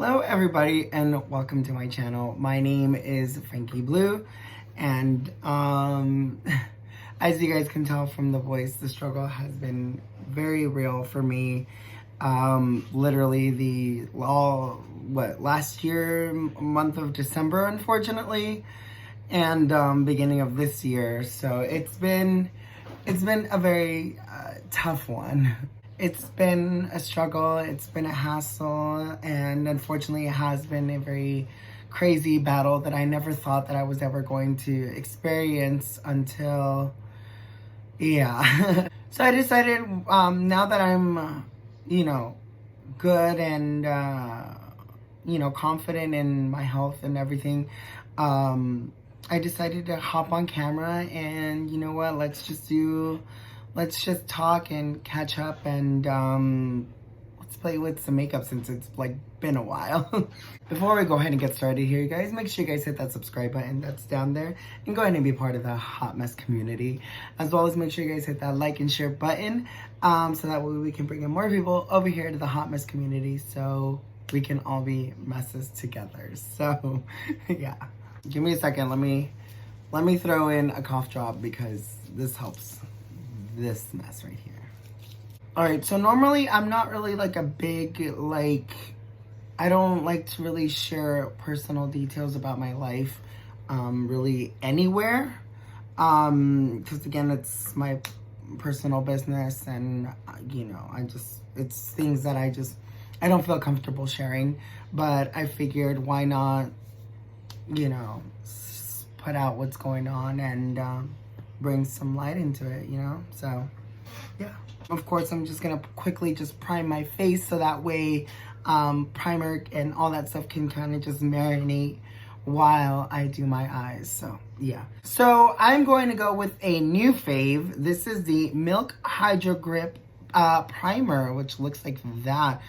Hello everybody and welcome to my channel. My name is Fenty Blue and as you guys can tell from the voice, the struggle has been very real for me. Literally last year, month of December, unfortunately, and beginning of this year. So it's been a very tough one. It's been a struggle, it's been a hassle, and unfortunately it has been a very crazy battle that I never thought that I was ever going to experience until, yeah. So I decided, now that I'm, good and, confident in my health and everything, I decided to hop on camera and, you know what, let's just talk and catch up and let's play with some makeup since it's been a while. Before we go ahead and get started here, you guys, make sure you guys hit that subscribe button that's down there and go ahead and be part of the hot mess community, as well as make sure you guys hit that like and share button so that way we can bring in more people over here to the hot mess community so we can all be messes together. So yeah, give me a second. Let me throw in a cough drop because this helps this mess right here. All right, so normally I'm not really a big, I don't like to really share personal details about my life really anywhere, because again, it's my personal business, and it's things that I don't feel comfortable sharing, but I figured why not, put out what's going on and bring some light into it, so yeah. Of course, I'm just gonna quickly just prime my face so that way primer and all that stuff can kind of just marinate while I do my eyes. So yeah, so I'm going to go with a new fave. This is the Milk Hydra Grip primer, which looks like that.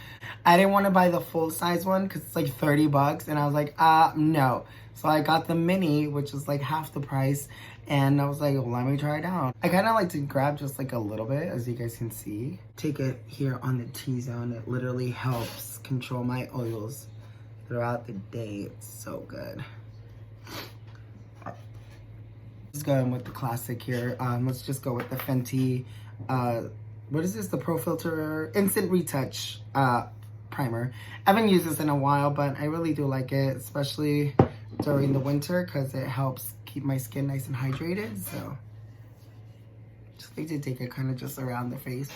I didn't want to buy the full size one because it's like $30 and I was like, no. So I got the mini, which is like half the price, and I was like, well, let me try it out. I kind of like to grab just like a little bit, as you guys can see. Take it here on the T-zone. It literally helps control my oils throughout the day. It's so good. Just going with the classic here. Let's just go with the Fenty, what is this? The Pro Filter Instant Retouch primer. I haven't used this in a while, but I really do like it, especially during the winter because it helps keep my skin nice and hydrated. So just like to take it kind of just around the face.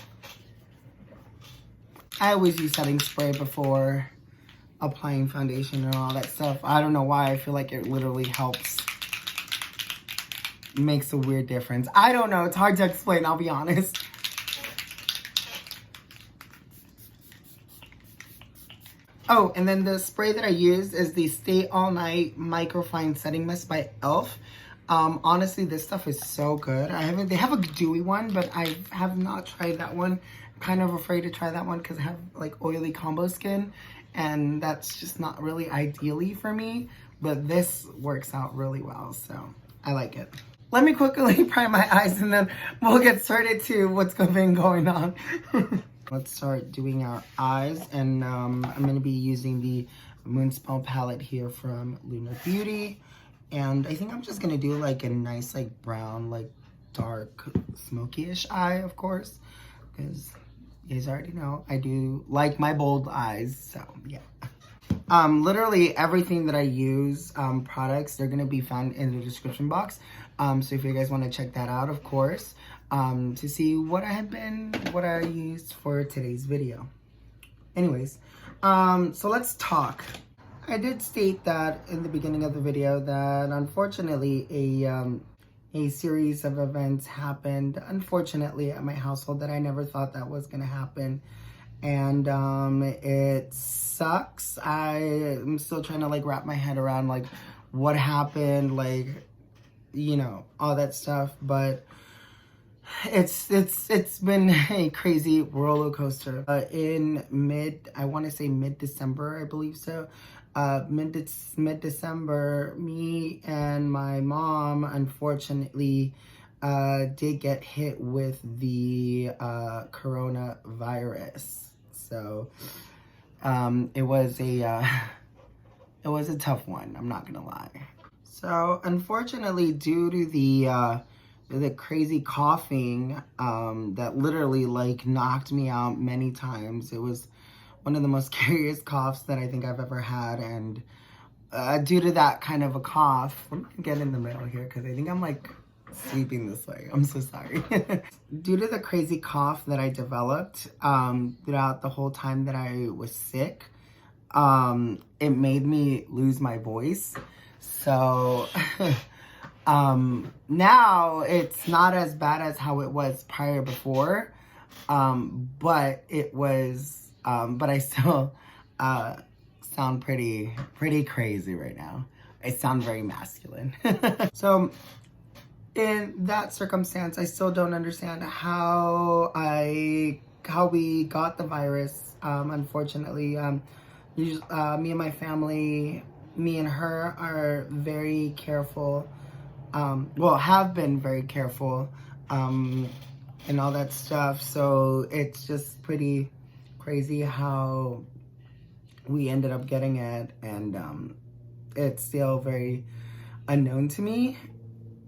I always use setting spray before applying foundation and all that stuff. I don't know why. I feel like it literally helps. Makes a weird difference. I don't know. It's hard to explain, I'll be honest. Oh, and then the spray that I used is the Stay All Night Microfine Setting Mist by e.l.f. Honestly, this stuff is so good. They have a dewy one, but I have not tried that one. I'm kind of afraid to try that one because I have oily combo skin, and that's just not really ideally for me, but this works out really well, so I like it. Let me quickly prime my eyes and then we'll get started to what's been going on. Let's start doing our eyes, and I'm going to be using the Moonspell palette here from Lunar Beauty, and I think I'm just going to do a nice brown, dark, smoky-ish eye, of course, because you guys already know I do like my bold eyes, so yeah. Literally everything that I use, products, they're going to be found in the description box, so if you guys want to check that out, of course, to see what I used for today's video. Anyways, so let's talk. I did state that in the beginning of the video that unfortunately a series of events happened, unfortunately, at my household that I never thought that was gonna happen. And it sucks. I'm still trying to wrap my head around what happened, all that stuff, but it's been a crazy roller coaster. I want to say mid-December, I believe so. Mid-December, me and my mom, unfortunately, did get hit with the coronavirus. So It was a it was a tough one, I'm not gonna lie. So unfortunately, due to the crazy coughing that literally like knocked me out many times, it was one of the most scariest coughs that I think I've ever had. And due to that kind of a cough, I'm gonna get in the middle here because I think I'm like sleeping this way. I'm so sorry. Due to the crazy cough that I developed throughout the whole time that I was sick, it made me lose my voice. So now it's not as bad as how it was prior before, but it was, but I still sound pretty crazy right now. I sound very masculine. So in that circumstance, I still don't understand how we got the virus. Unfortunately, me and my family, me and her are very careful. Well, have been very careful, and all that stuff. So it's just pretty crazy how we ended up getting it, and it's still very unknown to me.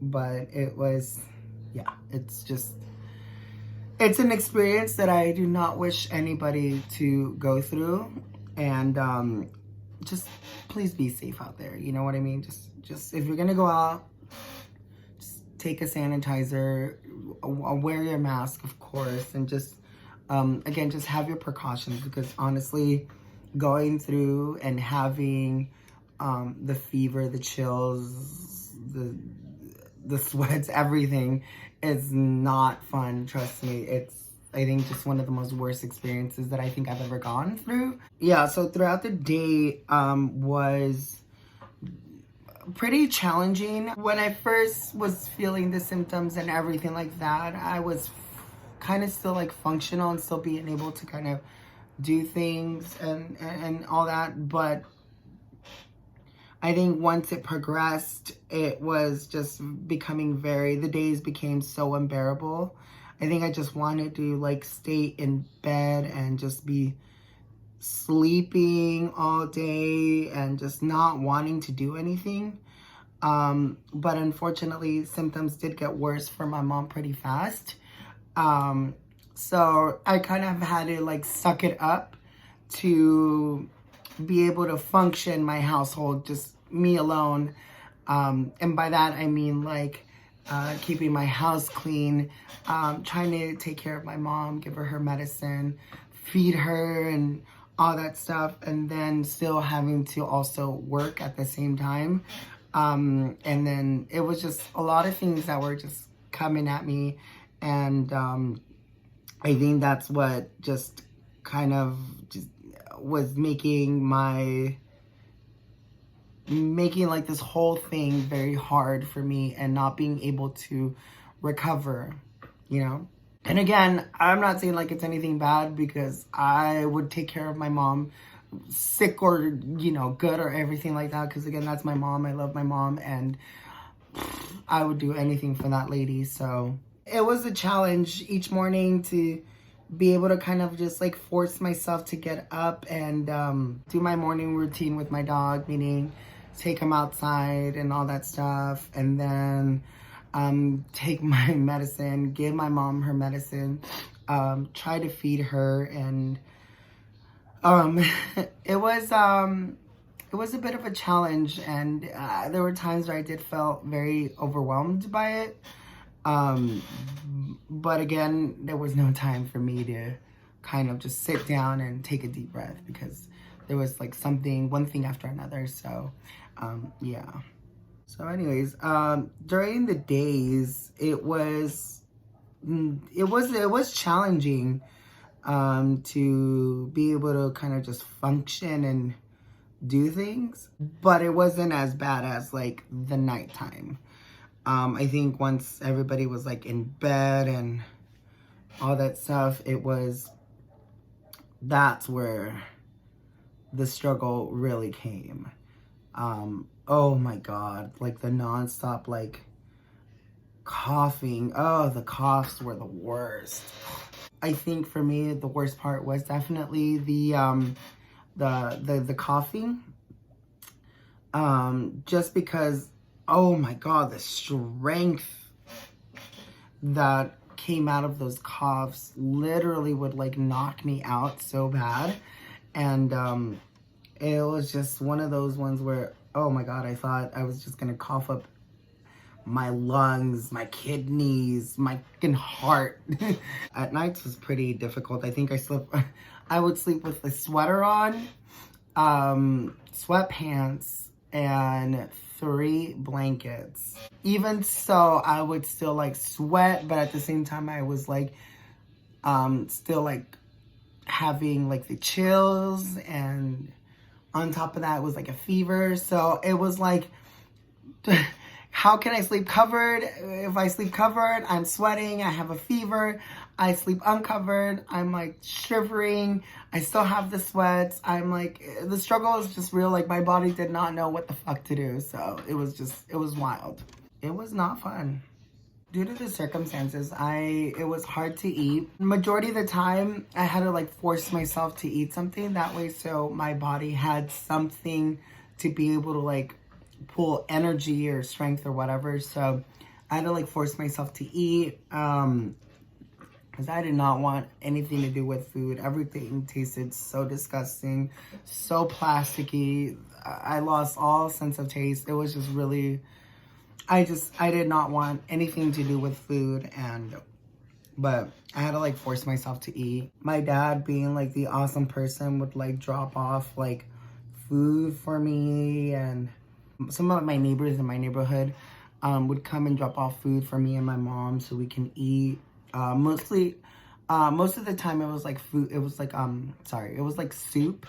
But it was, yeah, it's an experience that I do not wish anybody to go through. And just please be safe out there. You know what I mean? Just if you're gonna go out, just take a sanitizer, wear your mask, of course, and just again, just have your precautions, because honestly, going through and having the fever, the chills, the sweats, everything is not fun. Trust me. It's, I think, just one of the most worst experiences that I think I've ever gone through. Yeah, so throughout the day was pretty challenging. When I first was feeling the symptoms and everything like that, I was kind of still like functional and still being able to kind of do things and all that. But I think once it progressed, it was just becoming the days became so unbearable. I think I just wanted to like stay in bed and just be sleeping all day and just not wanting to do anything. But unfortunately, symptoms did get worse for my mom pretty fast. So I kind of had to like suck it up to be able to function my household, just me alone. And by that, I mean like keeping my house clean, trying to take care of my mom, give her medicine, feed her and all that stuff. And then still having to also work at the same time. And then it was just a lot of things that were just coming at me. And I think that's what just kind of just was making like this whole thing very hard for me and not being able to recover, you know? And again, I'm not saying like it's anything bad, because I would take care of my mom, sick or, you know, good or everything like that. Because again, that's my mom. I love my mom, and I would do anything for that lady. So it was a challenge each morning to be able to kind of just like force myself to get up and do my morning routine with my dog, meaning take him outside and all that stuff, and then take my medicine, give my mom her medicine, try to feed her. And it was a bit of a challenge, and there were times where I did feel very overwhelmed by it. But again, there was no time for me to kind of just sit down and take a deep breath, because there was like one thing after another. So, yeah. So anyways, during the days, it was challenging, to be able to kind of just function and do things, but it wasn't as bad as like the nighttime. I think once everybody was like in bed and all that stuff, that's where the struggle really came. Oh my God, like the nonstop like coughing. Oh, the coughs were the worst. I think for me, the worst part was definitely the the coffee. Just because, oh my god, the strength that came out of those coughs literally would like knock me out so bad. And it was just one of those ones where, oh my god, I thought I was just gonna cough up my lungs, my kidneys, my fucking heart. At nights was pretty difficult. I think I would sleep with a sweater on, sweatpants, and 3 blankets. Even so, I would still like sweat, but at the same time I was like still like having like the chills, and on top of that it was like a fever. So it was like, how can I sleep covered? If I sleep covered, I'm sweating, I have a fever. I sleep uncovered, I'm like shivering, I still have the sweats. I'm like, the struggle is just real. Like my body did not know what the fuck to do. So it was wild. It was not fun. Due to the circumstances, it was hard to eat. Majority of the time, I had to like force myself to eat something that way, so my body had something to be able to like pull energy or strength or whatever. So I had to like force myself to eat, because I did not want anything to do with food. Everything tasted so disgusting, so plasticky. I lost all sense of taste. It was just really, I did not want anything to do with food, but I had to like force myself to eat. My dad, being like the awesome person, would like drop off like food for me, and some of my neighbors in my neighborhood would come and drop off food for me and my mom so we can eat. Most of the time it was like food, it was like soup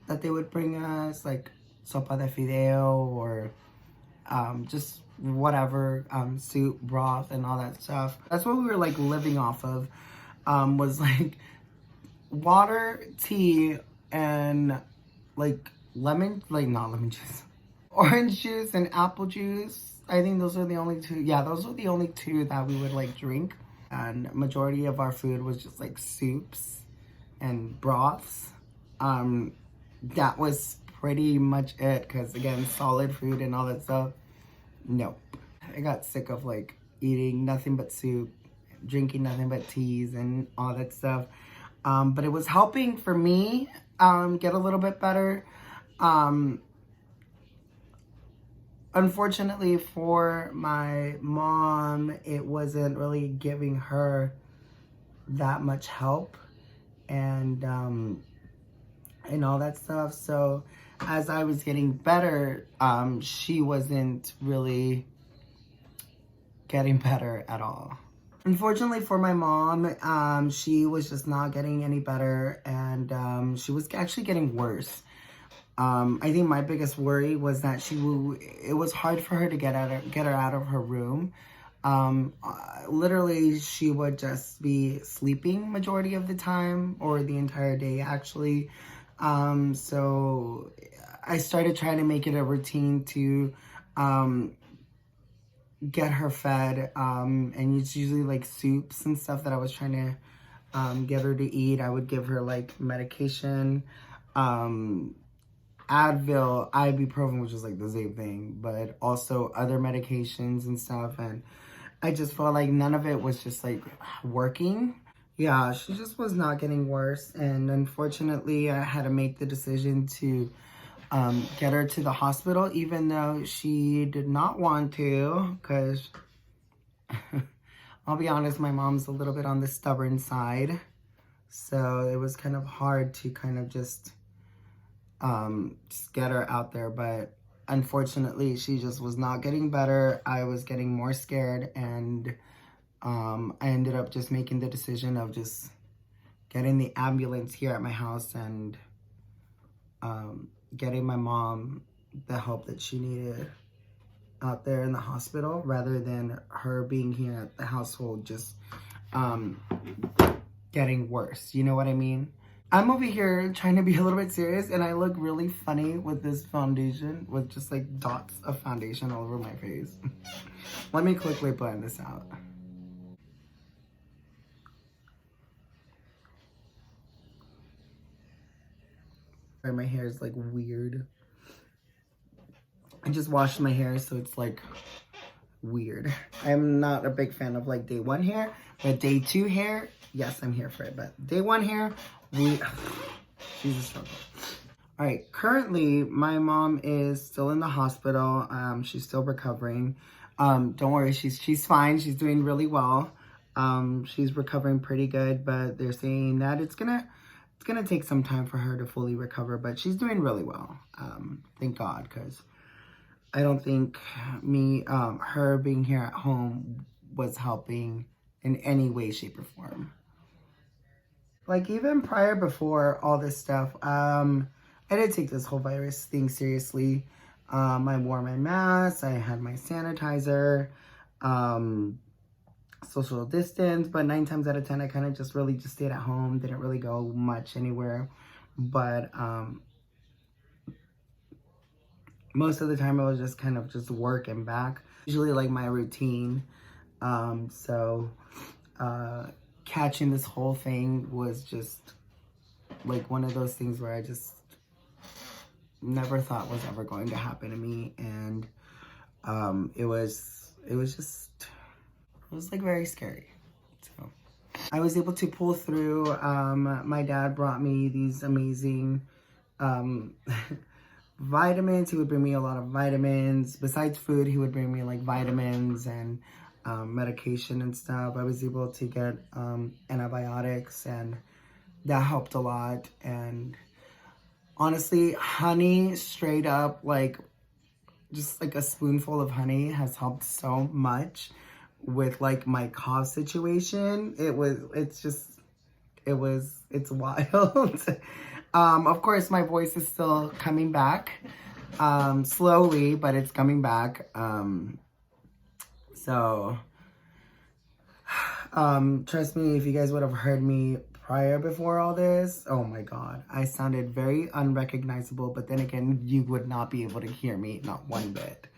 that they would bring us, like sopa de fideo, or just whatever, soup, broth, and all that stuff. That's what we were like living off of, was like water, tea, and like not lemon juice, orange juice and apple juice. I think those are the only two. Yeah, those were the only two that we would like drink. And majority of our food was just like soups and broths. That was pretty much it, because again, solid food and all that stuff, nope. I got sick of like eating nothing but soup, drinking nothing but teas and all that stuff. But it was helping for me get a little bit better. Unfortunately for my mom, it wasn't really giving her that much help and all that stuff. So as I was getting better, she wasn't really getting better at all. Unfortunately for my mom, she was just not getting any better, and she was actually getting worse. I think my biggest worry was that it was hard for her to get her out of her room. Literally, she would just be sleeping majority of the time, or the entire day actually. So I started trying to make it a routine to get her fed, and it's usually like soups and stuff that I was trying to get her to eat. I would give her like medication, Advil, ibuprofen, which is like the same thing, but also other medications and stuff. And I just felt like none of it was just like working. Yeah, she just was not getting worse. And unfortunately, I had to make the decision to get her to the hospital, even though she did not want to, because I'll be honest, my mom's a little bit on the stubborn side. So it was kind of hard to kind of just get her out there. But unfortunately, she just was not getting better. I was getting more scared, and I ended up just making the decision of just getting the ambulance here at my house and getting my mom the help that she needed out there in the hospital, rather than her being here at the household just getting worse. You know what I mean? I'm over here trying to be a little bit serious, and I look really funny with this foundation, with just like dots of foundation all over my face. Let me quickly blend this out. My hair is like weird. I just washed my hair, so it's like weird. I'm not a big fan of like day 1 hair, but day 2 hair, yes, I'm here for it. But day 1 hair, she's a struggle. All right, currently my mom is still in the hospital. She's still recovering. Don't worry, she's fine. She's doing really well. She's recovering pretty good, but they're saying that it's gonna take some time for her to fully recover, but she's doing really well. Thank God, because I don't think her being here at home was helping in any way, shape, or form. Like even before all this stuff, I did take this whole virus thing seriously. I wore my mask, I had my sanitizer, social distance, but 9 times out of 10, I kind of just stayed at home, didn't really go much anywhere. But most of the time, it was just kind of just work and back. Usually like my routine. So catching this whole thing was just like one of those things where I just never thought was ever going to happen to me. And it was like very scary. So I was able to pull through. My dad brought me these amazing vitamins. He would bring me a lot of vitamins. Besides food, he would bring me like vitamins and medication and stuff. I was able to get antibiotics, and that helped a lot. And honestly, honey, straight up, like just like a spoonful of honey has helped so much with like my cough situation. It's wild. Of course, my voice is still coming back, slowly, but it's coming back. So, trust me, if you guys would have heard me before all this, oh my God, I sounded very unrecognizable, but then again, you would not be able to hear me, not one bit.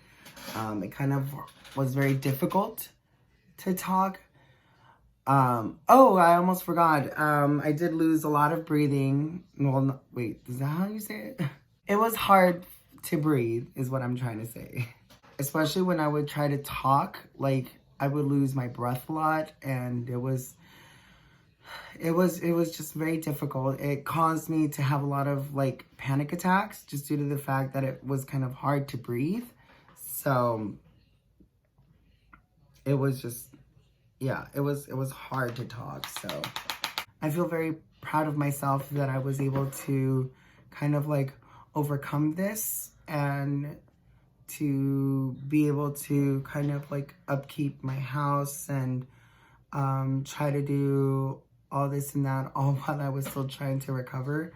It kind of was very difficult to talk. Oh, I almost forgot. I did lose a lot of breathing. Well, no, wait, is that how you say it? It was hard to breathe, is what I'm trying to say. Especially when I would try to talk, like I would lose my breath a lot, and it was just very difficult. It caused me to have a lot of like panic attacks just due to the fact that it was kind of hard to breathe. So it was just, yeah, it was hard to talk. So I feel very proud of myself that I was able to kind of like overcome this and to be able to kind of like upkeep my house and try to do all this and that all while I was still trying to recover.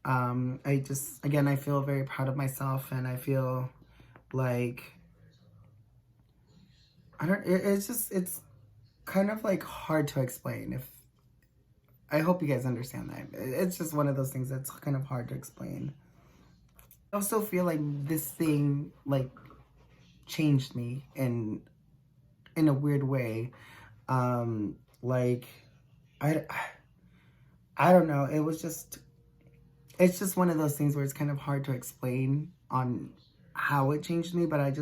I feel very proud of myself, and I feel like it's kind of like hard to explain. I hope you guys understand that. It's just one of those things that's kind of hard to explain. I also feel like this thing like changed me in a weird way. Like I don't know. It's just one of those things where it's kind of hard to explain on how it changed me, but I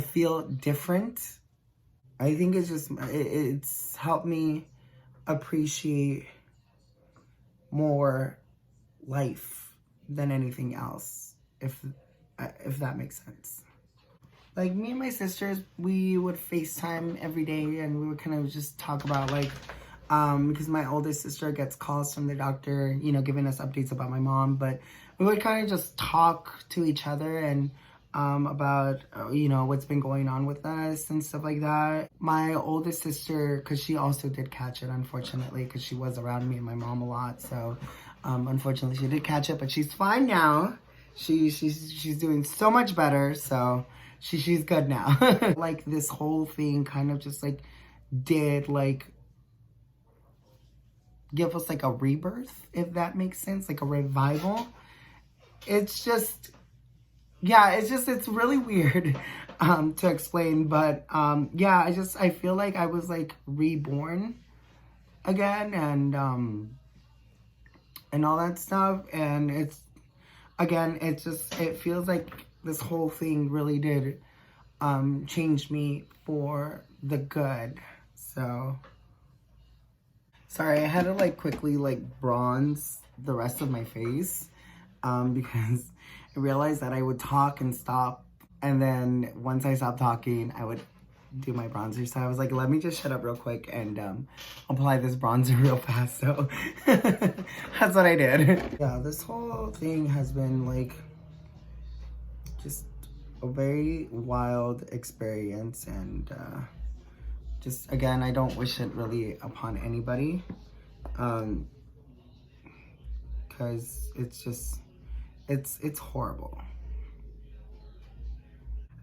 feel different. I think it's helped me appreciate more life than anything else, if that makes sense. Like me and my sisters, we would FaceTime every day, and we would kind of just talk about like, because my oldest sister gets calls from the doctor, you know, giving us updates about my mom, but we would kind of just talk to each other and about, you know, what's been going on with us and stuff like that. My oldest sister, because she also did catch it, unfortunately, because she was around me and my mom a lot. So, unfortunately, she did catch it, but she's fine now. She's doing so much better. So she's good now. Like this whole thing kind of just like did like give us like a rebirth, if that makes sense, like a revival. It's just, yeah, it's really weird to explain, but yeah, I feel like I was like reborn again, and all that stuff, and again, it feels like this whole thing really did change me for the good. So sorry, I had to like quickly like bronze the rest of my face because I realized that I would talk and stop, and then once I stopped talking I would do my bronzer. So I was like, let me just shut up real quick and apply this bronzer real fast. So that's what I did. Yeah, this whole thing has been like just a very wild experience, and just again, I don't wish it really upon anybody, because it's just it's horrible.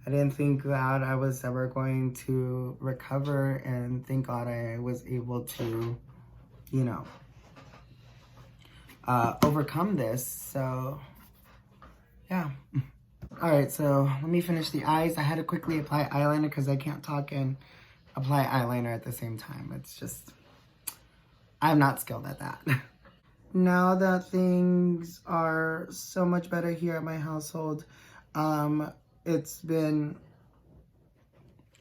I didn't think that I was ever going to recover, and thank God I was able to, you know, overcome this. So yeah. All right, so let me finish the eyes. I had to quickly apply eyeliner because I can't talk and apply eyeliner at the same time. It's just, I'm not skilled at that. Now that things are so much better here at my household, it's been,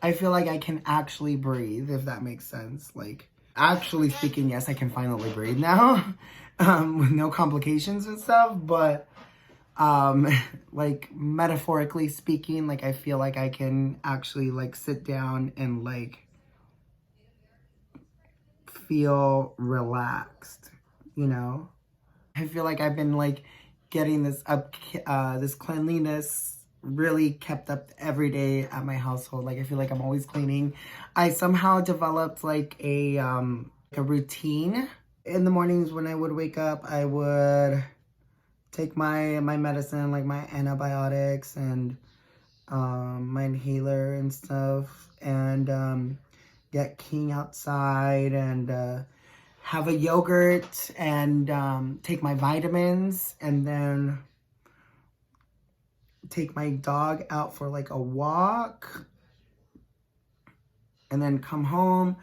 I feel like I can actually breathe, if that makes sense. Like, actually speaking, yes, I can finally breathe now, with no complications and stuff, but like metaphorically speaking, like I feel like I can actually like sit down and like feel relaxed, you know? I feel like I've been like getting this up, this cleanliness really kept up every day at my household. Like I feel like I'm always cleaning. I somehow developed like a routine. In the mornings when I would wake up, I would take my medicine, like my antibiotics and my inhaler and stuff, and get King outside and have a yogurt and take my vitamins, and then take my dog out for like a walk, and then come home,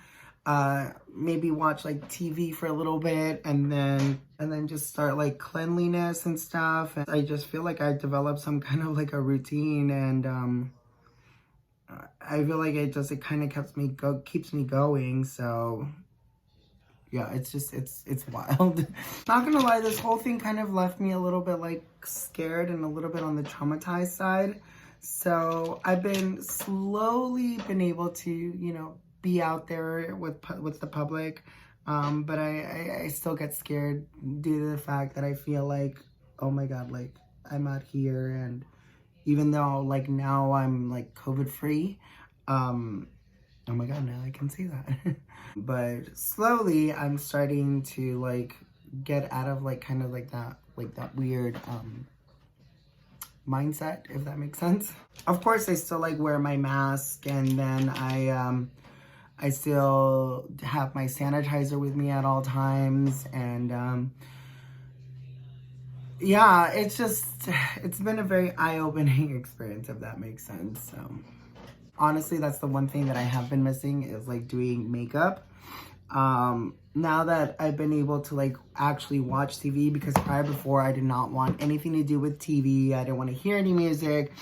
maybe watch like TV for a little bit, and then just start like cleanliness and stuff. And I just feel like I developed some kind of like a routine, and I feel like it kind of keeps me going. So yeah, it's just, it's wild. Not gonna lie, this whole thing kind of left me a little bit like scared and a little bit on the traumatized side. So I've been slowly been able to, you know, be out there with the public. But I still get scared due to the fact that I feel like, oh my God, like I'm out here, and even though like now I'm like COVID free, oh my God, now I can see that. But slowly I'm starting to like get out of like kind of like that weird mindset, if that makes sense. Of course, I still like wear my mask, and then I still have my sanitizer with me at all times, and yeah, it's been a very eye-opening experience, if that makes sense. So honestly, that's the one thing that I have been missing, is like doing makeup. Now that I've been able to like actually watch TV, because before I did not want anything to do with TV. I didn't want to hear any music,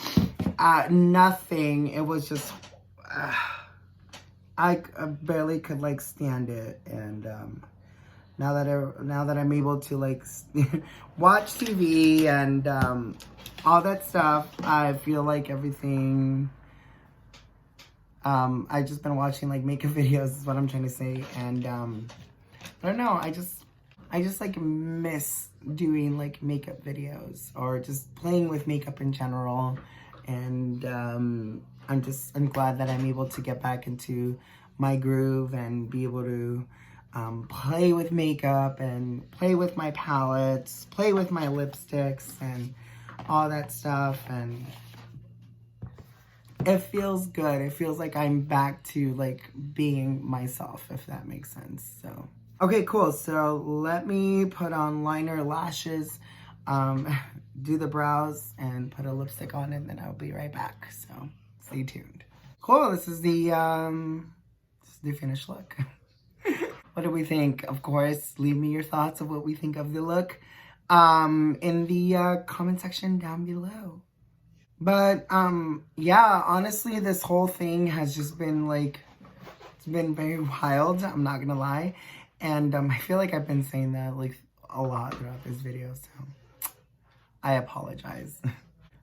nothing. It was just, I barely could like stand it. And now that I'm able to like watch TV and all that stuff, I feel like everything. I've just been watching like makeup videos, is what I'm trying to say, and I don't know, I just like miss doing like makeup videos, or just playing with makeup in general. And I'm glad that I'm able to get back into my groove and be able to play with makeup and play with my palettes, play with my lipsticks and all that stuff. And it feels good. It feels like I'm back to like being myself, if that makes sense. So, okay, cool. So let me put on liner, lashes, do the brows, and put a lipstick on, and then I'll be right back. So stay tuned. Cool. This is the finished look. What do we think? Of course, leave me your thoughts of what we think of the look. in the comment section down below. But yeah, honestly, this whole thing has just been like, it's been very wild, I'm not gonna lie. And I feel like I've been saying that like a lot throughout this video, so I apologize.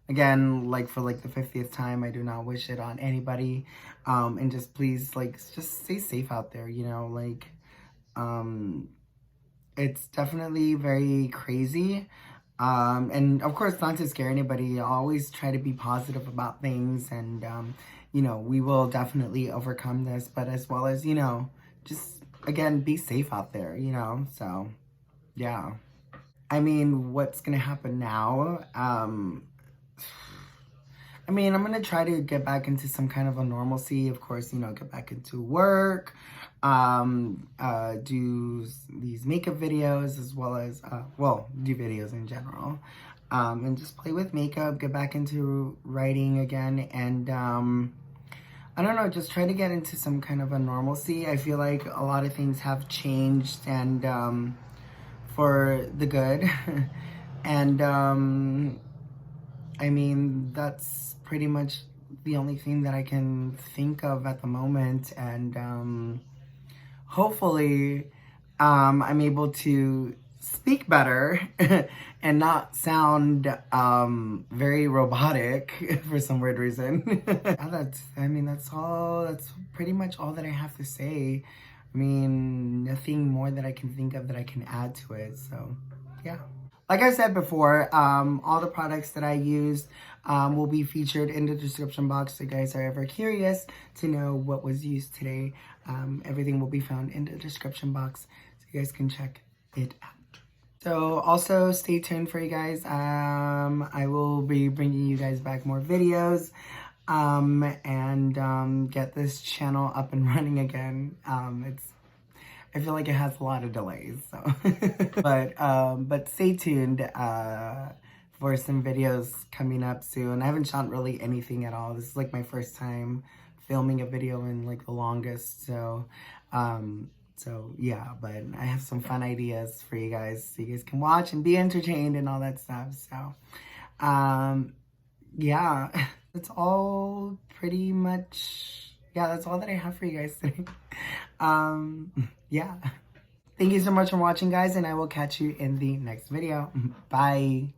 Again, like for like the 50th time, I do not wish it on anybody. And just please, like, just stay safe out there, you know, like, it's definitely very crazy. And of course, not to scare anybody, I always try to be positive about things, and, you know, we will definitely overcome this, but as well as, you know, just, again, be safe out there, you know, so, yeah. I mean, what's gonna happen now? I mean, I'm gonna try to get back into some kind of a normalcy. Of course, you know, get back into work, do these makeup videos, as well as, well, do videos in general, and just play with makeup, get back into writing again, and, I don't know, just try to get into some kind of a normalcy. I feel like a lot of things have changed, and, for the good, and, I mean, that's pretty much the only thing that I can think of at the moment, and hopefully I'm able to speak better and not sound very robotic for some weird reason. That's pretty much all that I have to say. I mean, nothing more that I can think of that I can add to it, so yeah. Like I said before, all the products that I used will be featured in the description box. So if you guys are ever curious to know what was used today, everything will be found in the description box, so you guys can check it out. So also stay tuned for you guys. I will be bringing you guys back more videos, and get this channel up and running again. I feel like it has a lot of delays, so. but stay tuned for some videos coming up soon. I haven't shot really anything at all. This is like my first time filming a video in like the longest, so yeah, but I have some fun ideas for you guys, so you guys can watch and be entertained and all that stuff, so yeah. That's all pretty much, yeah, that's all that I have for you guys today. Yeah. Thank you so much for watching, guys, and I will catch you in the next video. Bye.